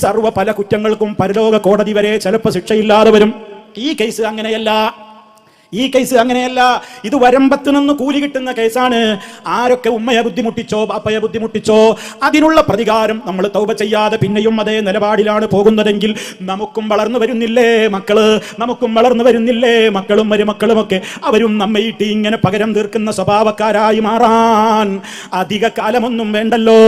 സർവ്വ പല കുറ്റങ്ങൾക്കും പരലോക കോടതി വരെ ചിലപ്പോൾ ശിക്ഷയില്ലാതെ വരും. ഈ കേസ് അങ്ങനെയല്ല. ഇത് വരമ്പത്ത് നിന്ന് കൂലി കിട്ടുന്ന കേസാണ്. ആരൊക്കെ ഉമ്മയെ ബുദ്ധിമുട്ടിച്ചോ ബാപ്പയെ ബുദ്ധിമുട്ടിച്ചോ അതിനുള്ള പ്രതികാരം നമ്മൾ തൗബ ചെയ്യാതെ പിന്നെയും അതേ നിലപാടിലാണ് പോകുന്നതെങ്കിൽ നമുക്കും വളർന്നു വരുന്നില്ലേ മക്കളും മരുമക്കളുമൊക്കെ അവരും നമ്മയിട്ട് ഇങ്ങനെ പകരം തീർക്കുന്ന സ്വഭാവക്കാരായി മാറാൻ അധിക കാലമൊന്നും വേണ്ടല്ലോ.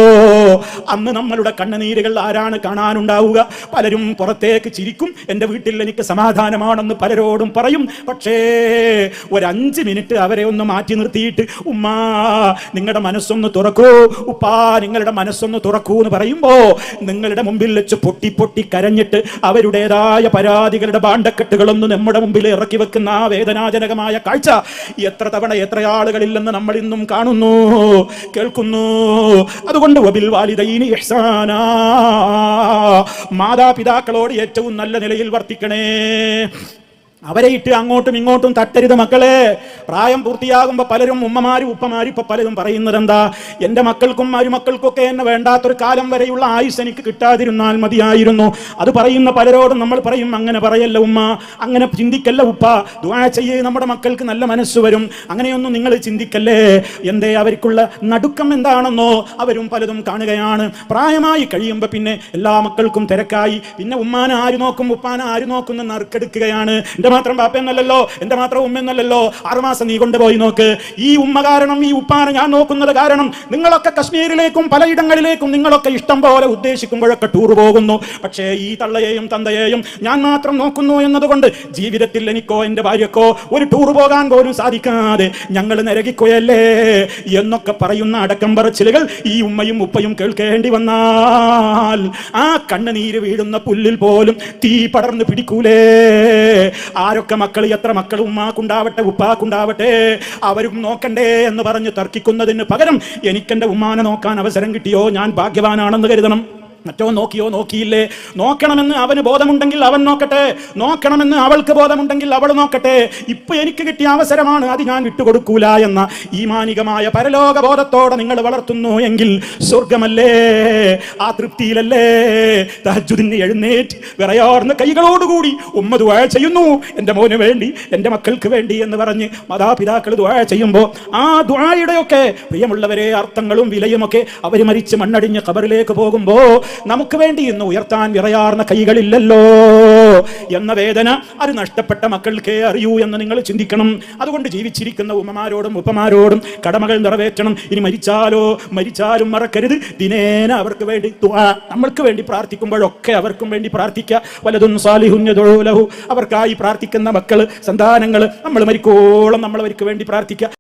അന്ന് നമ്മളുടെ കണ്ണുനീരുകൾ ആരാണ് കാണാനുണ്ടാവുക? പലരും പുറത്തേക്ക് ചിരിക്കും, എൻ്റെ വീട്ടിൽ എനിക്ക് സമാധാനമാണെന്ന് പലരോടും പറയും. പക്ഷേ ഒരു 5 മിനിറ്റ് അവരെ ഒന്ന് മാറ്റി നിർത്തിയിട്ട് ഉമ്മാ നിങ്ങളുടെ മനസ്സൊന്ന് തുറക്കൂ, ഉപ്പാ നിങ്ങളുടെ മനസ്സൊന്ന് തുറക്കൂ എന്ന് പറയുമ്പോ നിങ്ങളുടെ മുമ്പിൽ വെച്ച് പൊട്ടി പൊട്ടി കരഞ്ഞിട്ട് അവരുടേതായ പരാതികളുടെ ഭാണ്ഡക്കെട്ടുകളൊന്ന് നമ്മുടെ മുമ്പിൽ ഇറക്കി വെക്കുന്ന ആ വേദനാജനകമായ കാഴ്ച എത്ര തവണ എത്ര ആളുകളില്ലെന്ന് നമ്മൾ ഇന്നും കാണുന്നു, കേൾക്കുന്നു. അതുകൊണ്ട് വബിൽ വാലിദൈനി ഇഹ്സാനാ, മാതാപിതാക്കളോട് ഏറ്റവും നല്ല നിലയിൽ വർത്തിക്കണേ. അവരെ ഇട്ട് അങ്ങോട്ടും ഇങ്ങോട്ടും തട്ടരുത് മക്കളെ. പ്രായം പൂർത്തിയാകുമ്പോൾ പലരും ഉമ്മമാരും ഉപ്പമാരും ഇപ്പൊ പലരും പറയുന്നത് എന്താ, എൻ്റെ മക്കൾക്കും മരുമക്കൾക്കൊക്കെ എന്നെ വേണ്ടാത്തൊരു കാലം വരെയുള്ള ആയുസ് എനിക്ക് കിട്ടാതിരുന്നാൽ മതിയായിരുന്നു. അത് പറയുന്ന പലരോടും നമ്മൾ പറയും, അങ്ങനെ പറയല്ല ഉമ്മ, അങ്ങനെ ചിന്തിക്കല്ല ഉപ്പ, ദുആ ചെയ്യേ, നമ്മുടെ മക്കൾക്ക് നല്ല മനസ്സ് വരും. അങ്ങനെയൊന്നും നിങ്ങൾ ചിന്തിക്കല്ലേ. എന്തേ? അവർക്കുള്ള നടുക്കം എന്താണെന്നോ അവരും പലതും കാണുകയാണ്. പ്രായമായി കഴിയുമ്പോൾ പിന്നെ എല്ലാ മക്കൾക്കും തിരക്കായി, പിന്നെ ഉമ്മാനെ ആര് നോക്കും ഉപ്പാനെ ആര് നോക്കുന്ന നറുക്കെടുക്കുകയാണ്. എൻ്റെ മാത്രം ബാപ്പയെന്നല്ലോ, എൻ്റെ മാത്രം ഉമ്മയെന്നല്ലോ, 6 മാസം നീ കൊണ്ടുപോയി നോക്ക്. ഈ ഉമ്മ കാരണം, ഈ ഉപ്പാനെ ഞാൻ നോക്കുന്നത് കാരണം നിങ്ങളൊക്കെ കശ്മീരിലേക്കും പലയിടങ്ങളിലേക്കും നിങ്ങളൊക്കെ ഇഷ്ടം പോലെ ഉദ്ദേശിക്കുമ്പോഴൊക്കെ ടൂർ പോകുന്നു. പക്ഷേ ഈ തള്ളയെയും തന്തയെയും ഞാൻ മാത്രം നോക്കുന്നു എന്നതുകൊണ്ട് ജീവിതത്തിൽ എനിക്കോ എൻ്റെ ഭാര്യക്കോ ഒരു ടൂർ പോകാൻ പോലും സാധിക്കാതെ ഞങ്ങൾ നരകിക്കുകയല്ലേ എന്നൊക്കെ പറയുന്ന അടക്കം പറച്ചിലുകൾ ഈ ഉമ്മയും ഉപ്പയും കേൾക്കേണ്ടി വന്നാൽ ആ കണ്ണുനീര് വീഴുന്ന പുല്ലിൽ പോലും തീ പടർന്ന് പിടിക്കൂലേ? ആരൊക്കെ മക്കൾ, എത്ര മക്കൾ ഉമ്മാക്കുണ്ടാവട്ടെ ഉപ്പാക്കുണ്ടാവട്ടെ, അവരും നോക്കണ്ടേ എന്ന് പറഞ്ഞ് തർക്കിക്കുന്നതിന് പകരം എനിക്കെൻ്റെ ഉമ്മാനെ നോക്കാൻ അവസരം കിട്ടിയോ ഞാൻ ഭാഗ്യവാനാണെന്ന് കരുതണം. മറ്റോ നോക്കിയോ നോക്കിയില്ലേ, നോക്കണമെന്ന് അവന് ബോധമുണ്ടെങ്കിൽ അവൻ നോക്കട്ടെ, നോക്കണമെന്ന് അവൾക്ക് ബോധമുണ്ടെങ്കിൽ അവൾ നോക്കട്ടെ. ഇപ്പൊ എനിക്ക് കിട്ടിയ അവസരമാണ്, അത് ഞാൻ വിട്ടുകൊടുക്കൂല എന്ന ഈമാനികമായ പരലോക ബോധത്തോടെ നിങ്ങൾ വളർത്തുന്നു എങ്കിൽ സ്വർഗമല്ലേ, ആ തൃപ്തിയിലല്ലേ തഹജ്ജുദിന് എഴുന്നേറ്റ് വിറയാർന്ന കൈകളോടുകൂടി ഉമ്മ ദുആ ചെയ്യുന്നു, എൻ്റെ മോന് വേണ്ടി എൻ്റെ മക്കൾക്ക് വേണ്ടി എന്ന് പറഞ്ഞ് മാതാപിതാക്കൾ ദുആ ചെയ്യുമ്പോൾ ആ ദുആയുടെയൊക്കെ പ്രിയമുള്ളവരെ അർത്ഥങ്ങളും വിലയുമൊക്കെ അവർ മരിച്ച് മണ്ണടിഞ്ഞ് ഖബറിലേക്ക് പോകുമ്പോൾ നമുക്ക് വേണ്ടി ഇന്ന് ഉയർത്താൻ വിറയാർന്ന കൈകളില്ലല്ലോ എന്ന വേദന അത് നഷ്ടപ്പെട്ട മക്കൾക്കേ അറിയൂ എന്ന് നിങ്ങൾ ചിന്തിക്കണം. അതുകൊണ്ട് ജീവിച്ചിരിക്കുന്ന ഉമ്മമാരോടും ഉപ്പമാരോടും കടമകൾ നിറവേറ്റണം. ഇനി മരിച്ചാലും മറക്കരുത്, ദിനേന അവർക്ക് വേണ്ടി നമ്മൾക്ക് വേണ്ടി പ്രാർത്ഥിക്കുമ്പോഴൊക്കെ അവർക്കും വേണ്ടി പ്രാർത്ഥിക്കുക. വലതുൻ സാലിഹുൻ യദഉ ലഹു, അവർക്കായി പ്രാർത്ഥിക്കുന്ന മക്കള്, സന്താനങ്ങൾ, നമ്മൾ മരിക്കോളം നമ്മൾ അവർക്ക് വേണ്ടി പ്രാർത്ഥിക്കുക.